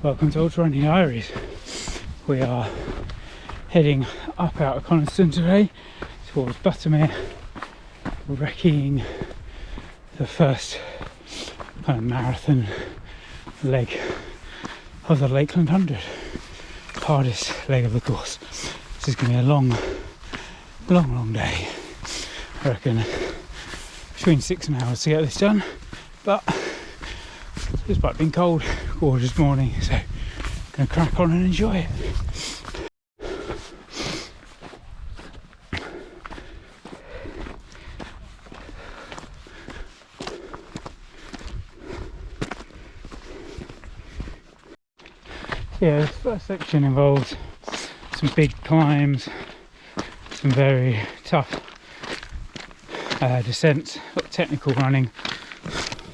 Welcome to Ultra Running Diaries. We are heading up out of Coniston today towards Buttermere, recceing the first kind of marathon leg of the Lakeland 100. Hardest leg of the course. This is going to be a long day. I reckon between 6 and 8 hours to get this done, but despite being cold, gorgeous morning, so I'm going to crack on and enjoy it. Yeah, this first section involves some big climbs, some very tough descents, technical running,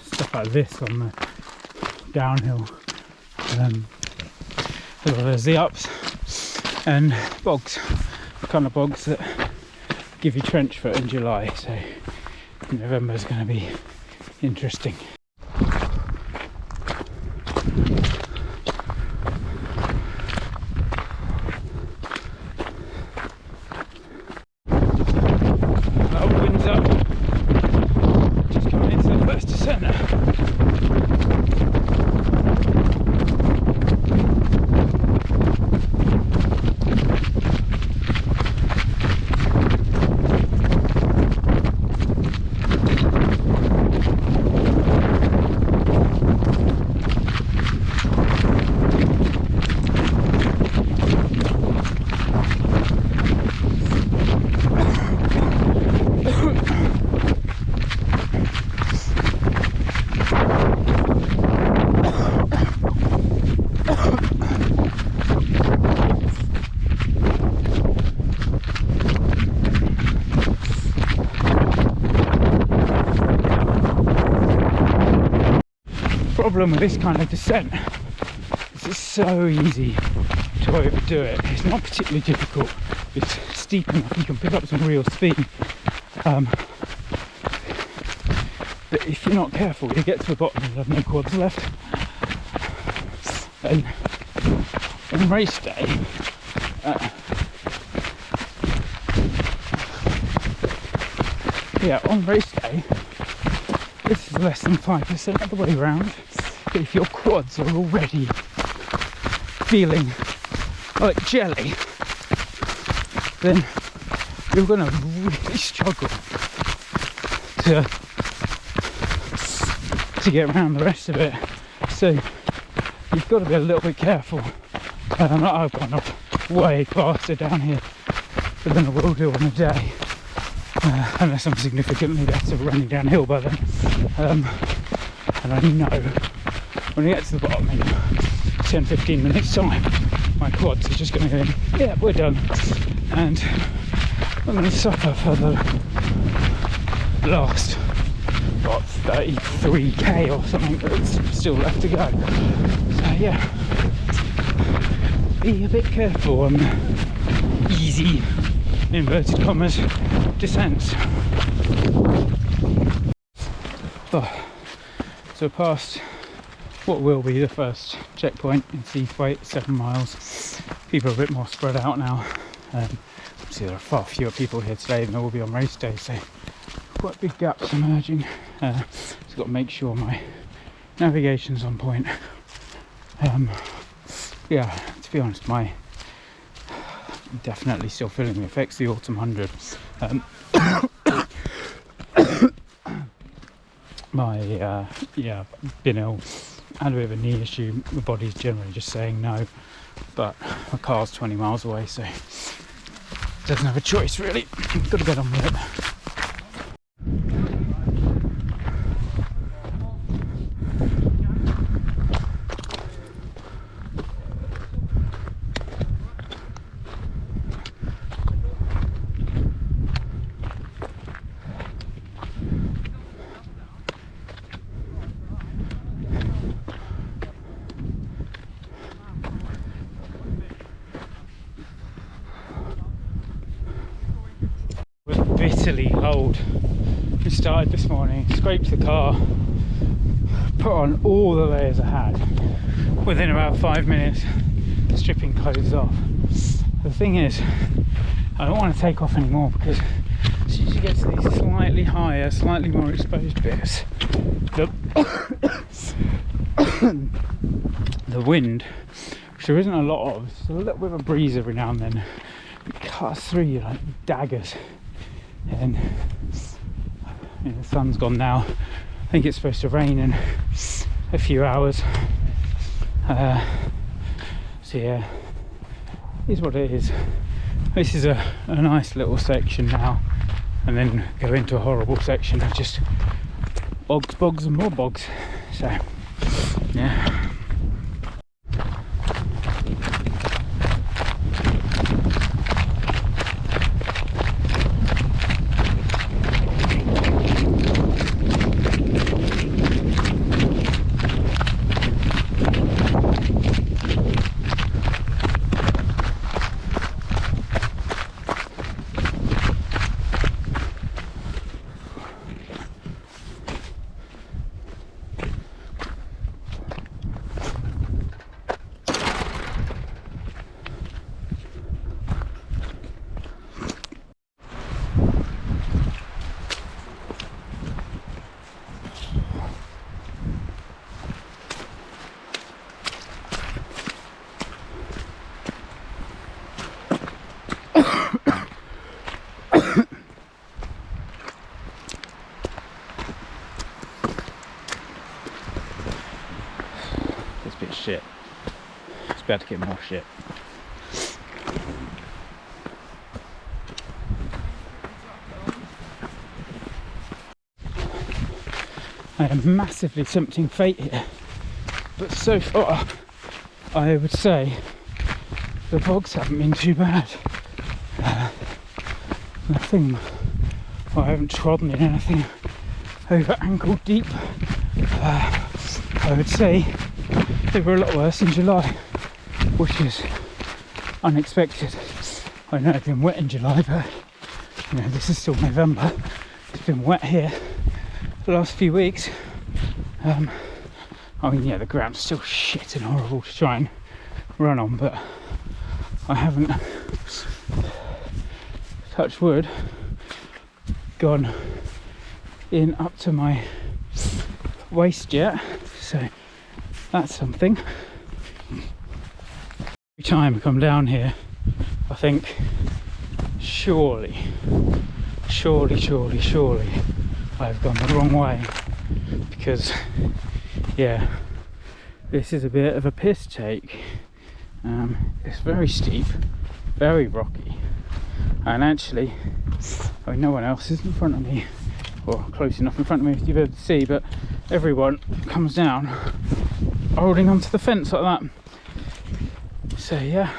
stuff like this on the downhill, as well as the ups and bogs, kind of bogs that give you trench foot in July, so November is going to be interesting. Winds up, just coming into the first descent now. Problem with this kind of descent is it's so easy to overdo it. It's not particularly difficult, it's steep enough, you can pick up some real speed, but if you're not careful you get to the bottom and you have no quads left. And on race day, this is less than 5% of the way round. But if your quads are already feeling like jelly, then you're going to really struggle to get around the rest of it. So you've got to be a little bit careful. I've gone up way faster down here than I will do on a day, unless I'm significantly better running downhill by then. And I know when I get to the bottom in 10-15 minutes time, my quads are just going to go, yeah, we're done, and I'm going to suffer for the last 33k or something that's still left to go. So yeah, be a bit careful on easy, inverted commas, descents. So past what will be the first checkpoint in Seathwaite, 7 miles. People are a bit more spread out now. See, there are far fewer people here today than there will be on race day, so quite big gaps emerging. So I've got to make sure my navigation's on point. Yeah, to be honest, I'm definitely still feeling the effects of the autumn 100. Been ill, had a bit of a knee issue, my body's generally just saying no, but my car's 20 miles away, so doesn't have a choice really, got to get on with it. Bitterly cold. We started this morning, scraped the car, put on all the layers I had, within about 5 minutes, stripping clothes off. The thing is, I don't want to take off anymore because as soon as you get to these slightly higher, slightly more exposed bits, the wind, which there isn't a lot of, it's a little bit of a breeze every now and then, it cuts through you like daggers. And you know, the sun's gone now. I think it's supposed to rain in a few hours. So yeah, is what it is. This is a nice little section now, and then go into a horrible section of just bogs and more bogs. So yeah. This bit of shit. It's about to get more shit. I am massively tempting fate here, but so far I would say the bogs haven't been too bad. Nothing, I haven't trodden in anything over ankle deep. I would say they were a lot worse in July, which is unexpected. I know it's been wet in July, but you know, this is still November. It's been wet here the last few weeks. I mean, yeah, the ground's still shit and horrible to try and run on, but I haven't, touch wood, gone in up to my waist yet, so that's something. Every time I come down here, I think surely I've gone the wrong way, because yeah, this is a bit of a piss take. It's very steep, very rocky, and actually, I mean, no one else is in front of me, or close enough in front of me to be able to see, but everyone comes down holding onto the fence like that. So yeah,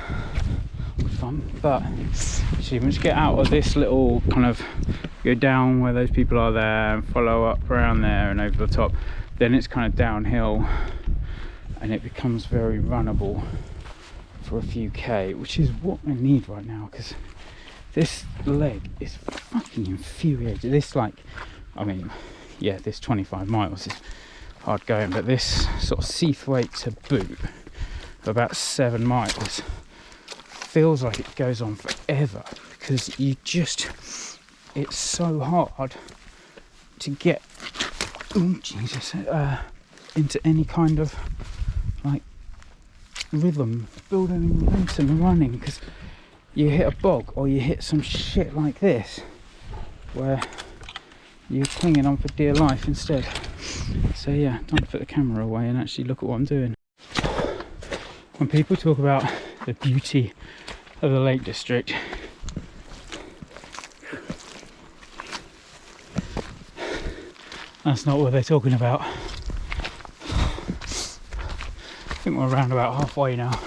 fun. But so once you get out of this little kind of, go down where those people are there and follow up around there and over the top, then it's kind of downhill and it becomes very runnable for a few K, which is what I need right now, because this leg is fucking infuriated. This, like, I mean, yeah, this 25 miles is hard going, but this sort of Seathwaite to boot for about 7 miles feels like it goes on forever, because you just, it's so hard to get, oh Jesus, into any kind of like rhythm, build any momentum running, because you hit a bog or you hit some shit like this where you're clinging on for dear life instead. So yeah, time to put the camera away and actually look at what I'm doing. When people talk about the beauty of the Lake District, that's not what they're talking about. I think we're around about halfway now.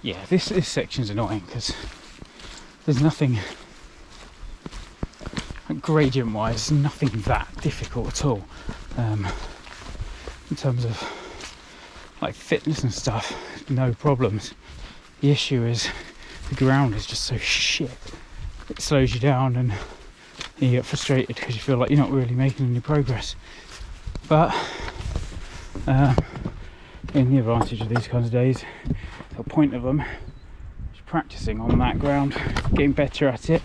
Yeah, this section's annoying because there's nothing, gradient wise, nothing that difficult at all. In terms of like fitness and stuff, no problems. The issue is the ground is just so shit. It slows you down and you get frustrated because you feel like you're not really making any progress. But And the advantage of these kinds of days, the point of them is practicing on that ground, getting better at it.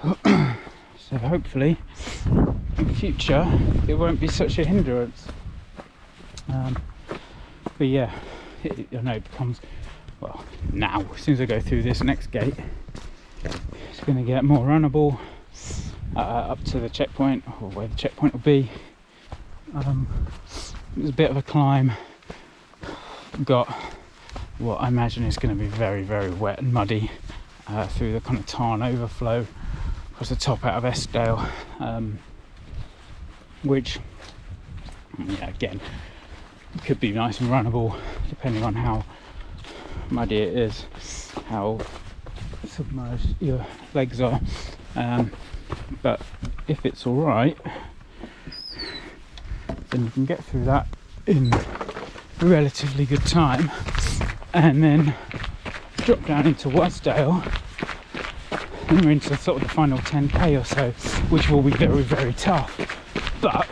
So hopefully in future it won't be such a hindrance. But yeah, I know it becomes, well, now as soon as I go through this next gate, it's going to get more runnable up to the checkpoint, or where the checkpoint will be. It's a bit of a climb. Got what I imagine is going to be very, very wet and muddy through the kind of tarn overflow across the top out of Eskdale, which, yeah, again, could be nice and runnable depending on how muddy it is, how submerged your legs are. But if it's all right, then you can get through that in a relatively good time, and then drop down into Wasdale, and we're into sort of the final 10k or so, which will be very, very tough, but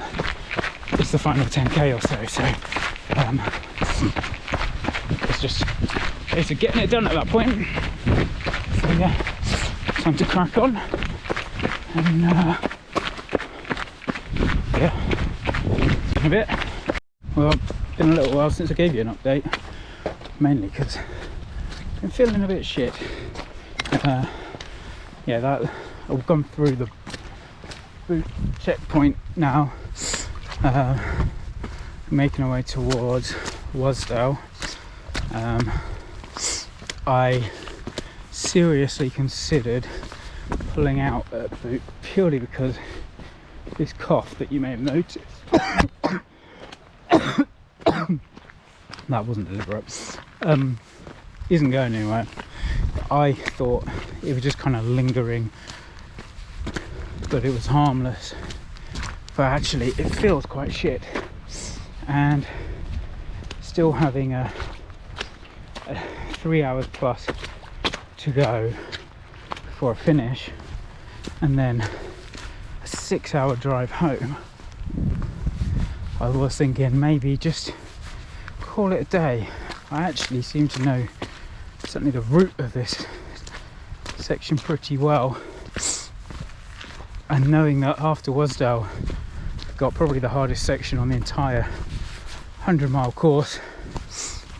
it's the final 10k or so, so it's just a case of getting it done at that point. So yeah, time to crack on, and yeah, in a bit. Well, been a little while since I gave you an update, mainly because I'm feeling a bit shit. Yeah, that I've gone through the boot checkpoint now, making our way towards Wasdale. I seriously considered pulling out at boot purely because this cough that you may have noticed that wasn't deliberate, isn't going anywhere. I thought it was just kind of lingering, but it was harmless, but actually it feels quite shit, and still having a 3 hours plus to go before I finish, and then a 6-hour drive home. I was thinking maybe just call it a day. I actually seem to know certainly the route of this section pretty well, and knowing that after Wasdale I've got probably the hardest section on the entire 100-mile course,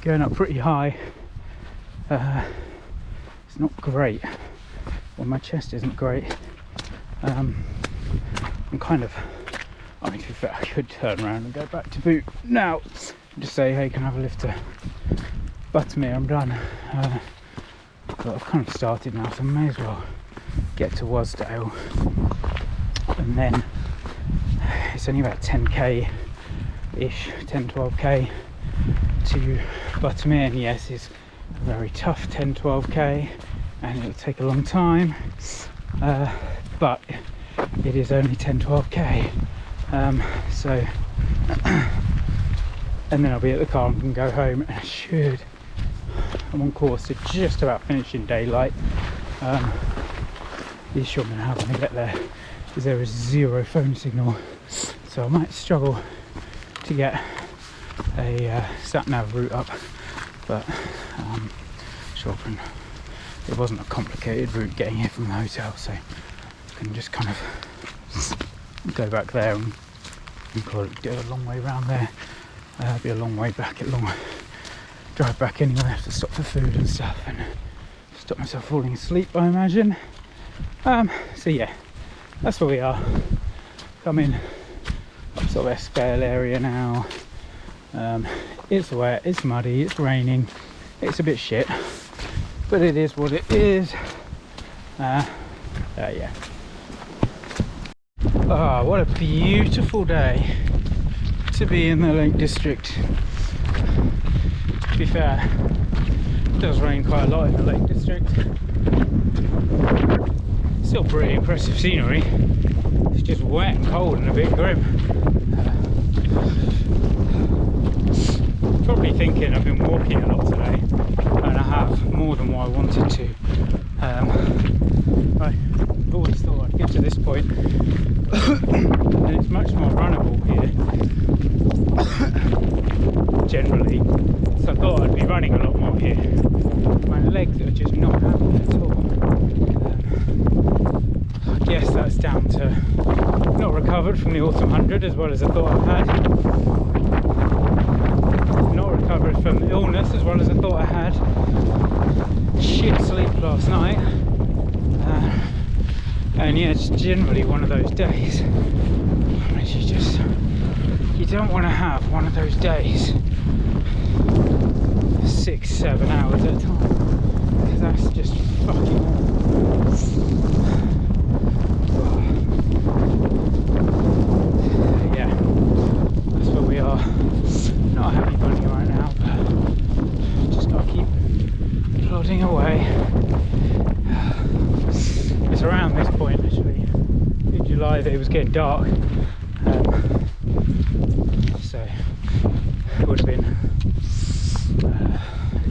going up pretty high. It's not great, well, my chest isn't great. I'm kind of, I mean, to be fair, I could turn around and go back to boot now and just say, hey, can I have a lift to Buttermere, I'm done. But I've kind of started now, so I may as well get to Wasdale, and then it's only about 10k ish, 10-12k to Buttermere, and yes, it's a very tough 10-12k and it'll take a long time, but it is only 10-12k, so and then I'll be at the car and can go home, and I'm on course to just about finishing daylight. The issue I'm going to have when I get there is there is zero phone signal, so I might struggle to get a sat-nav route up, but sure, it wasn't a complicated route getting here from the hotel, so I can just kind of go back there and probably do a long way around there. Be a long way back, drive back anyway. I have to stop for food and stuff and stop myself falling asleep, I imagine. So yeah, that's where we are. Coming up sort of Eskdale area now. It's wet, it's muddy, it's raining, it's a bit shit, but it is what it is. Yeah. Ah, what a beautiful day to be in the Lake District. To be fair, it does rain quite a lot in the Lake District. Still pretty impressive scenery. It's just wet and cold and a bit grim. Probably thinking I've been walking a lot today, and I have more than what I wanted to. I've always thought I'd get to this point and it's much more runnable here. recovered from the autumn 100 as well as I thought I had. Not recovered from illness as well as I thought I had. Shit sleep last night. And yeah, it's generally one of those days which you don't want to have one of those days 6-7 hours at a time, because that's just fucking yeah, that's where we are. Not a happy bunny right now, but just gotta keep plodding away. It's around this point actually in July that it was getting dark, so it would have been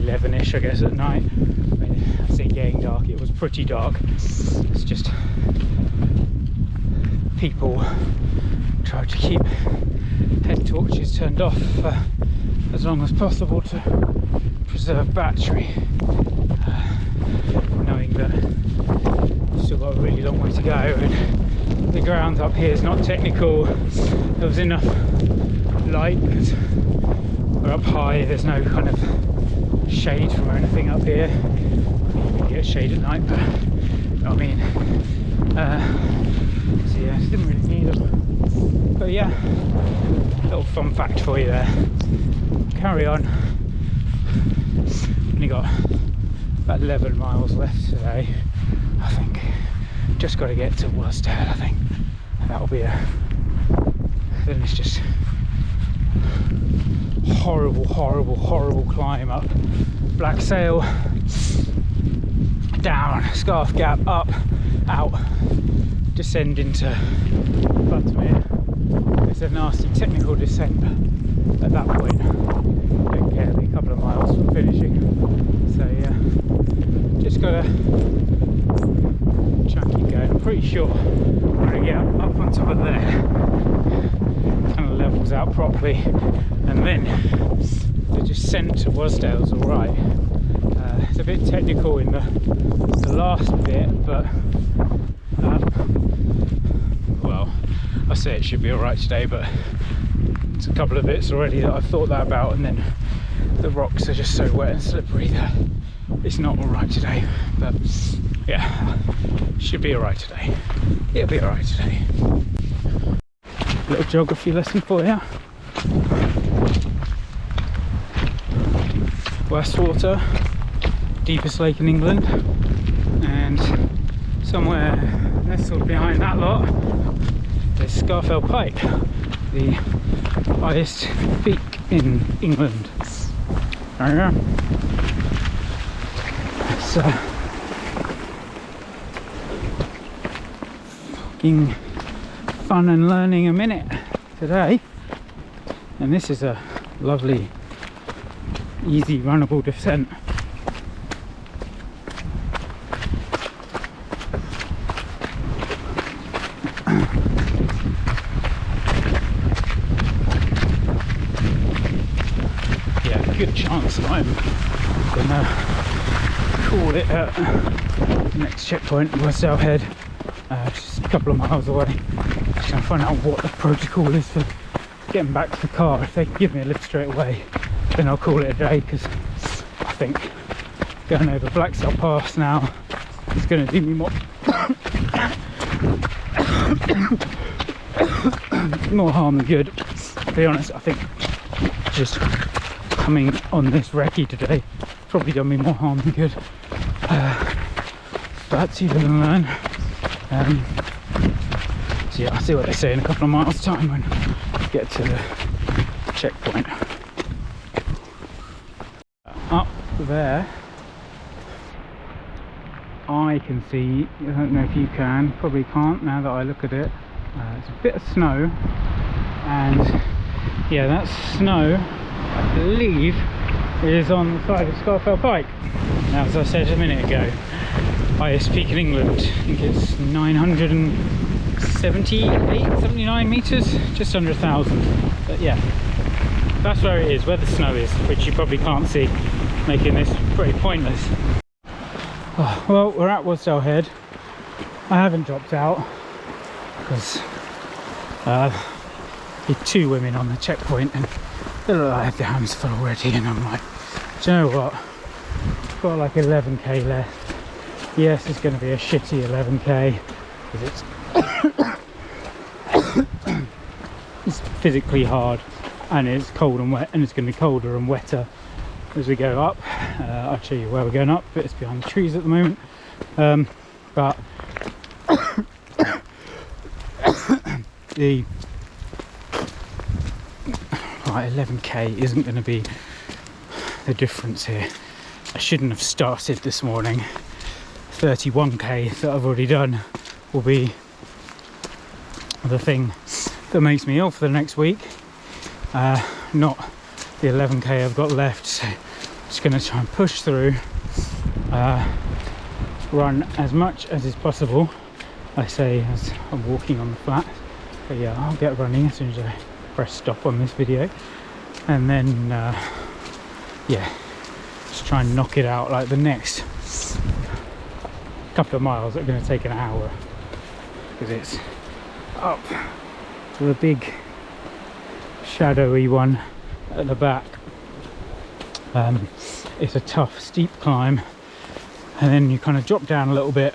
11ish I guess at night. I mean, I say getting dark, it was pretty dark. It's just people tried to keep head torches turned off for as long as possible to preserve battery, knowing that we've still got a really long way to go and the ground up here is not technical. There was enough light because we're up high, there's no kind of shade from anything up here. You get shade at night, but you know what I mean. So yeah, didn't really need them. But yeah, little fun fact for you there. Carry on. Only got about 11 miles left today, I think. Just got to get to Worcester, I think. That'll be then it's just horrible climb up Black Sail, down Scarf Gap, up, out, descend into Buttermere. It's a nasty technical descent, but at that point don't care, it'll be a couple of miles from finishing. So yeah, just gotta try and keep going. I'm pretty sure I'm gonna get up on top of there, kind of levels out properly, and then the descent to Wasdale's alright. It's a bit technical in the last bit, but well, I say it should be alright today, but it's a couple of bits already that I've thought that about, and then the rocks are just so wet and slippery that it's not alright today. But yeah, should be alright today. It'll be alright today. Little geography lesson for you. Westwater, deepest lake in England, and somewhere nestled behind that lot is Scafell Pike, the highest peak in England. There you go. It's fucking fun and learning a minute today, and this is a lovely easy runnable descent. Yeah, good chance that I'm gonna call it at the next checkpoint, Westdale Head, just a couple of miles away. Just gonna find out what the protocol is for getting back to the car. If they can give me a lift straight away, then I'll call it a day, because I think going over Blacksdale Pass now is going to do me more more harm than good. To be honest, I think just coming on this recce today probably done me more harm than good. But you live and learn. So yeah, I'll see what they say in a couple of miles time when we get to the checkpoint. Up there I can see, I don't know if you can, probably can't now that I look at it, it's a bit of snow, and yeah, that snow I believe is on the side of Scafell Pike. Now, as I said a minute ago, highest peak in England, I think it's 979 metres, just under 1,000. But yeah, that's where it is, where the snow is, which you probably can't see, making this pretty pointless. Oh, well, we're at Wasdale Head. I haven't dropped out because With 2 women on the checkpoint, and they look like their hands full already, and I'm like, do you know what? I've got like 11k left. Yes, it's going to be a shitty 11k because it's physically hard, and it's cold and wet, and it's going to be colder and wetter as we go up. I'll show you where we're going up, but it's behind the trees at the moment. But the 11k isn't going to be the difference here. I shouldn't have started this morning. 31k that I've already done will be the thing that makes me ill for the next week, not the 11k I've got left. So I'm just going to try and push through, run as much as is possible. I say as I'm walking on the flat, but yeah, I'll get running as soon as I press stop on this video, and then yeah, just try and knock it out. Like the next couple of miles are going to take an hour because it's up to the big shadowy one at the back. It's a tough steep climb, and then you kind of drop down a little bit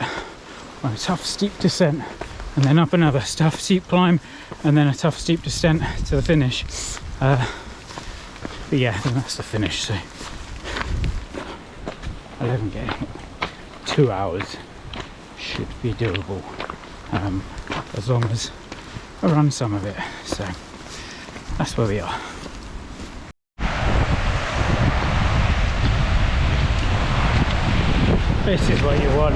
on a tough steep descent, and then up another tough steep climb, and then a tough steep descent to the finish. But yeah, then that's the finish. So 11k, 2 hours should be doable, as long as I run some of it. So that's where we are. This is what you want.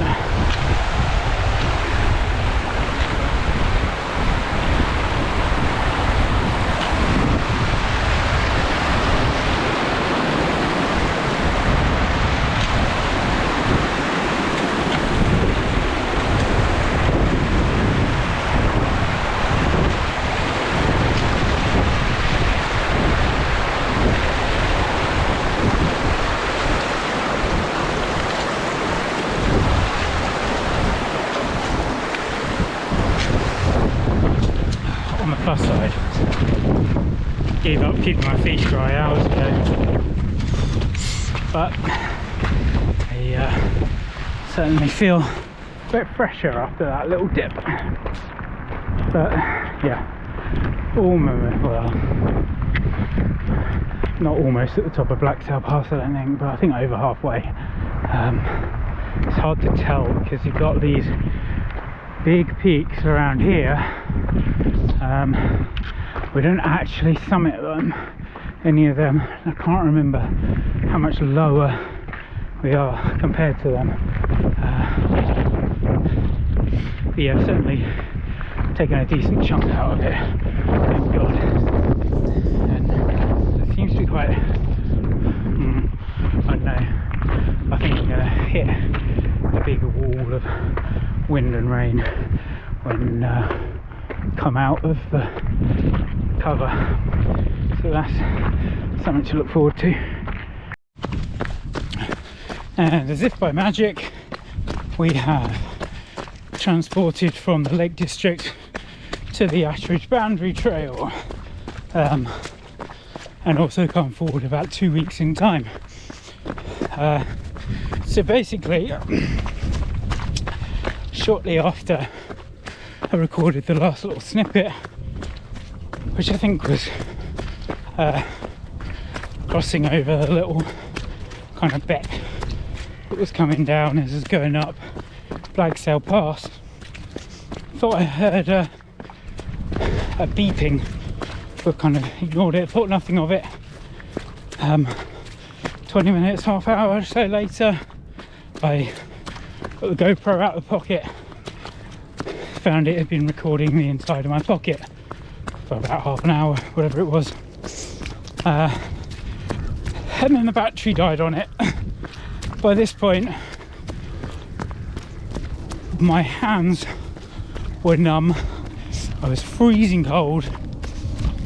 Plus side, gave up keeping my feet dry hours ago, but I certainly feel a bit fresher after that little dip. But yeah, almost, well, not almost at the top of Blacktail Pass, I don't think, but I think over halfway. It's hard to tell because you've got these big peaks around here. We don't actually summit them, any of them. I can't remember how much lower we are compared to them. But yeah, certainly taken a decent chunk out of it, thank God. And it seems to be quite, I don't know, I think I'm going to hit a big wall of wind and rain when come out of the cover, so that's something to look forward to. And as if by magic, we have transported from the Lake District to the Ashridge Boundary Trail, and also come forward about 2 weeks in time. So basically, shortly after I recorded the last little snippet, which I think was crossing over the little kind of beck that was coming down as it was going up Blacktail Pass. Thought I heard a beeping, but kind of ignored it, thought nothing of it. 20 minutes, half hour or so later, I got the GoPro out of the pocket, found it had been recording the inside of my pocket for about half an hour, whatever it was, and then the battery died on it. By this point my hands were numb, I was freezing cold,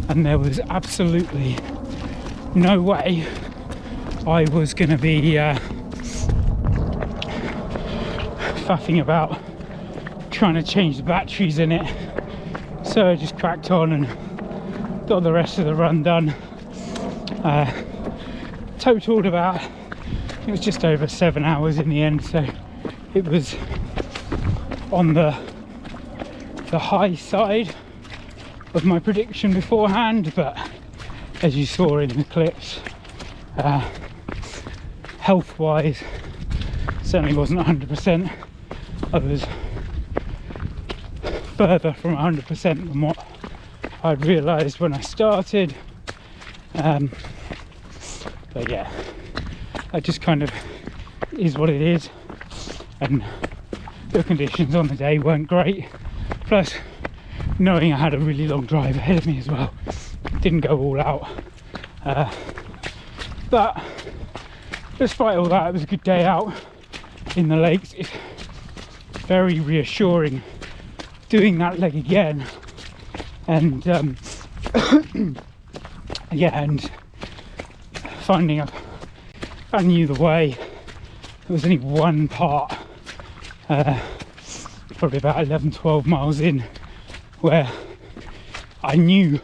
and there was absolutely no way I was going to be faffing about trying to change the batteries in it. So I just cracked on and got the rest of the run done. Totaled about, it was just over 7 hours in the end, so it was on the high side of my prediction beforehand, but as you saw in the clips, health wise certainly wasn't 100%. I was further from 100% than what I'd realised when I started, but yeah, that just kind of is what it is, and the conditions on the day weren't great, plus knowing I had a really long drive ahead of me as well, didn't go all out, but despite all that, it was a good day out in the lakes. It's very reassuring doing that leg again, and yeah, and finding I knew the way. There was only one part, probably about 11-12 miles in, where I knew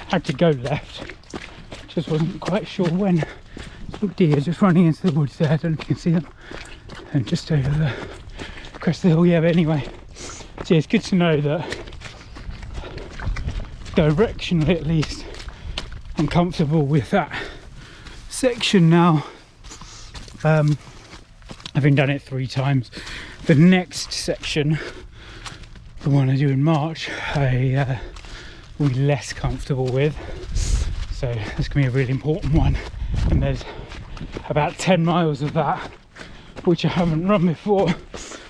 I had to go left, just wasn't quite sure when. Some deer just running into the woods there, I don't know if you can see them, and just over the crest of the hill. Yeah, but anyway, so yeah, it's good to know that directionally at least I'm comfortable with that section now. Having done it 3 times, the next section, the one I do in March, I will be less comfortable with, so that's going to be a really important one, and there's about 10 miles of that which I haven't run before,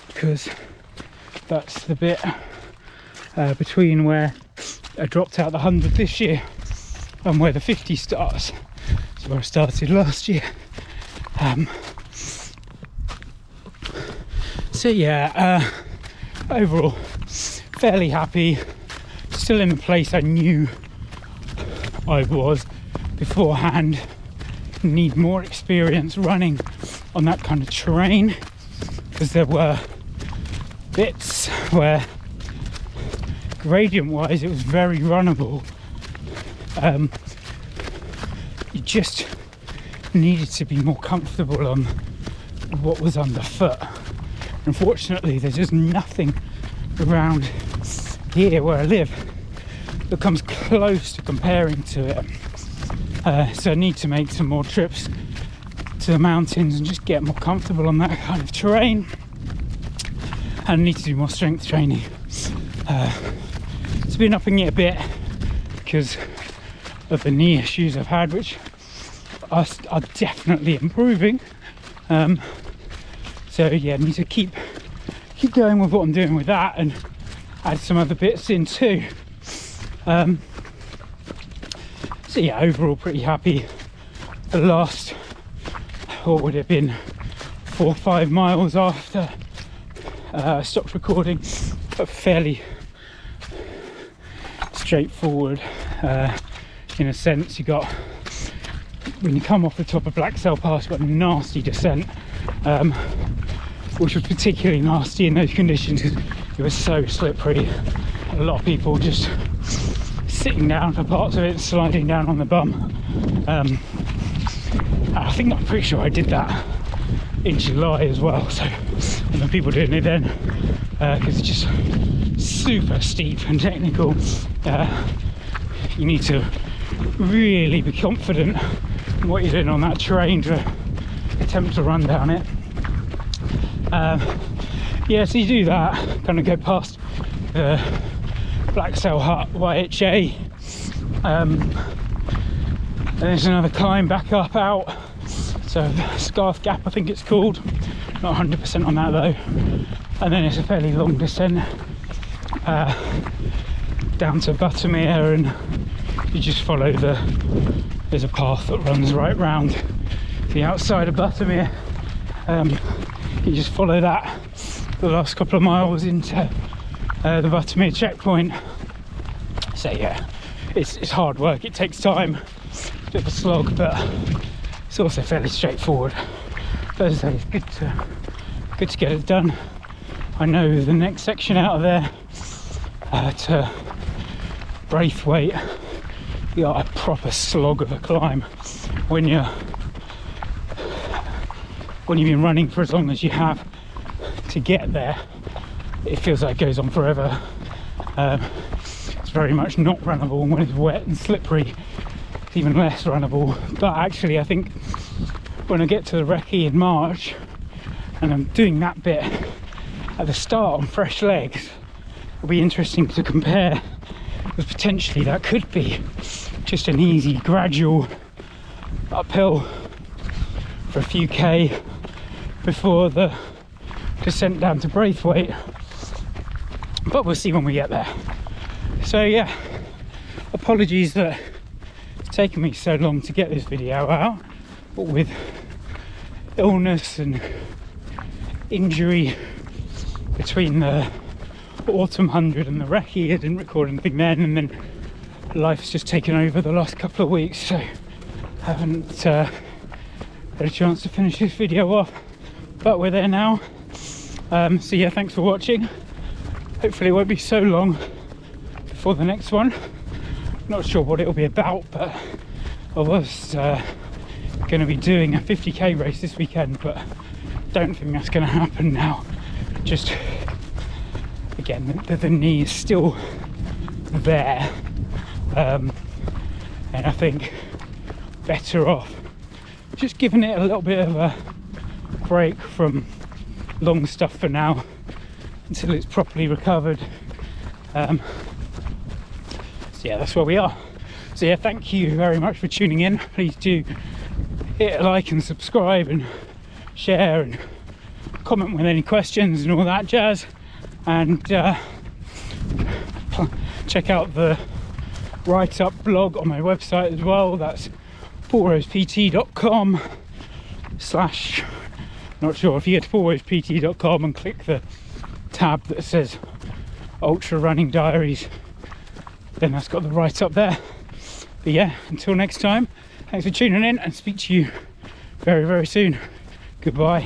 because that's the bit between where I dropped out the 100 this year and where the 50 starts. So where I started last year. So yeah, overall fairly happy, still in the place I knew I was beforehand. Need more experience running on that kind of terrain, because there were bits where gradient wise it was very runnable. You just needed to be more comfortable on what was underfoot. Unfortunately, there's just nothing around here where I live that comes close to comparing to it. So I need to make some more trips to the mountains and just get more comfortable on that kind of terrain. And I need to do more strength training. It's been upping it a bit because of the knee issues I've had, which are definitely improving. So yeah, I need to keep going with what I'm doing with that and add some other bits in too. So yeah, overall pretty happy. The last, what would it have been, 4 or 5 miles after I stopped recording, but fairly straightforward. In a sense, you got, when you come off the top of Black Cell Pass, you've got a nasty descent, which was particularly nasty in those conditions because it was so slippery. A lot of people just sitting down for parts of it, sliding down on the bum. I think, I'm pretty sure I did that in July as well, so and the people doing it then, because it's just super steep and technical. You need to really be confident in what you're doing on that terrain to attempt to run down it. Yeah, so you do that, kind of go past the Black Cell Hut, YHA, and there's another climb back up out, so Scarf Gap I think it's called, not 100% on that though, and then it's a fairly long descent down to Buttermere, and you just follow there's a path that runs right round the outside of Buttermere. You just follow that the last couple of miles into the Buttermere checkpoint. So yeah, it's hard work, it takes time, a bit of a slog, but it's also fairly straightforward. But as I say, it's good to get it done. I know the next section out of there to Braithwaite, you got a proper slog of a climb when you've been running for as long as you have. To get there, it feels like it goes on forever. It's very much not runnable, and when it's wet and slippery, it's even less runnable. But actually, I think when I get to the recce in March, and I'm doing that bit at the start on fresh legs, it'll be interesting to compare, because potentially that could be just an easy, gradual uphill for a few K before the descent down to Braithwaite. But we'll see when we get there. So yeah, apologies that it's taken me so long to get this video out, but with illness and injury between the autumn 100 and the recce, I didn't record anything then, and then life's just taken over the last couple of weeks, so haven't had a chance to finish this video off, but we're there now. So yeah, thanks for watching. Hopefully it won't be so long before the next one. Not sure what it'll be about, but I was going to be doing a 50k race this weekend, but don't think that's going to happen now. Just again, the knee is still there, and I think better off just giving it a little bit of a break from long stuff for now until it's properly recovered. So yeah, that's where we are. So yeah, thank you very much for tuning in. Please do hit a like and subscribe and share and comment with any questions and all that jazz, and check out the write-up blog on my website as well. That's paulrosept.com/ not sure, if you go to paulrosept.com and click the tab that says Ultra Running Diaries, then that's got the write-up there. But yeah, until next time, thanks for tuning in, and speak to you very, very soon. Goodbye.